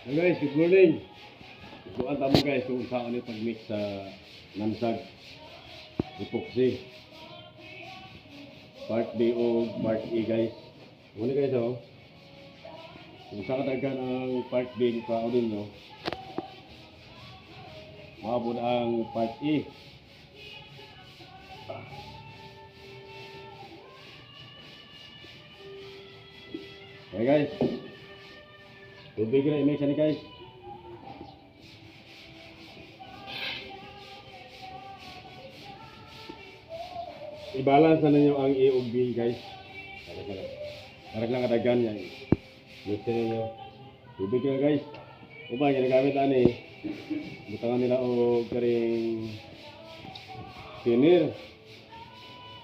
Hey guys, good morning. Iguan tamo guys kung saan ni pag-mix sa nansag epoxy. Part B o part E guys. Muna guys oh. Kung saan katagan ang part B pa o din no. Maabot ang part E. Hey guys. Tubig na i-mix ni guys. I-balance na ninyo ang A ug B guys. Para lang kadagan yan. Mix na ninyo. Tubig na guys. Uba, ginagamit ani. Butangan nila o karing thinner.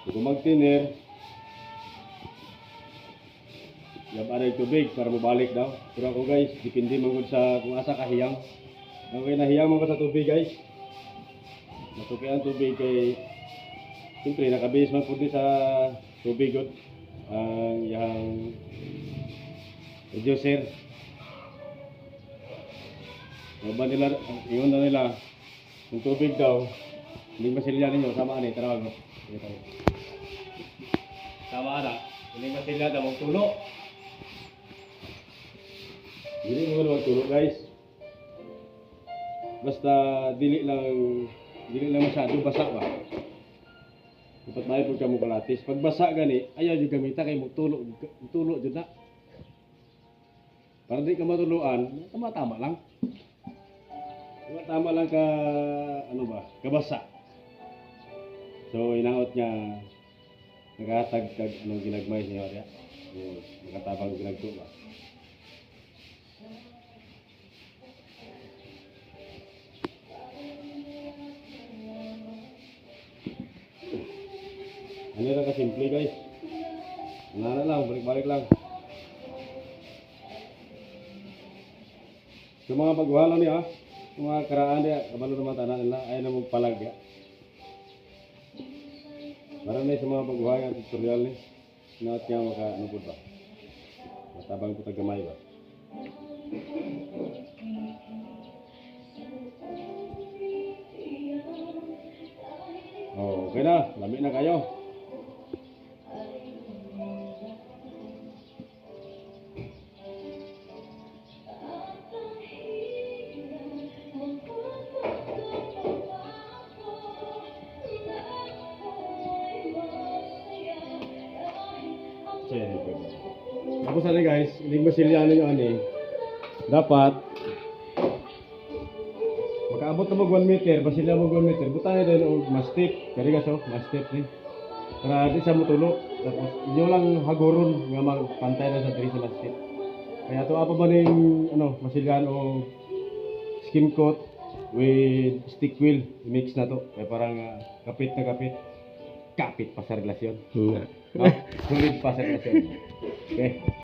Kung mag-thinner, yaban ay tubig para mabalik daw. Pero ako guys, depende man sa kung asa kahiyang. Okay, nahiyang mo sa tubig guys. Matuki ang tubig kay siyempre nakabase man po din sa tubig yun. Ang yang reducer. Yaban nila, iyon na nila. Yung tubig daw, hindi masilya ninyo. Sama ani, tarawag mo. Sama na. Hindi masilya daw, magtulo. Hindi mo naman magtulo guys. Basta dili lang masyado basa ba. Dapat may pud kamo kalatis. Pag basa gani, ayaw jud gamita kay magtulo jud na. Para di ka matuluan, tama lang. Tama lang ka ano ba, kabasa. So inangot niya naghatag kag anong ginagmay niya ya. Nakatabang ginagto ba. Ano lang kasimple guys. Ano lang, balik-balik lang. Sa mga pagwala niya, sa mga karaan niya, kabalo naman tanan nila, ayaw na magpalag ya. Para na sa mga pagwala tutorial ni, sinat niya maka ano po ba? Matabang po tagamay ba? Oh, okay na, lamig na kayo. Tapos ano guys, hindi masilya ninyo ani. Dapat makaabot na mag 1 meter, basilya mag 1 meter. Butang na din og mastic, kari ka so, mastic ni. Para di sa mutulo. Tapos inyo lang hagoron nga magpantay na sa diri sa mastic. Kaya to apa ba ning ano, masilyan o skim coat with stick wheel mix na to. Kaya parang kapit na kapit. Kapit pa sa relasyon. No? Sulit pa sa relasyon. Okay.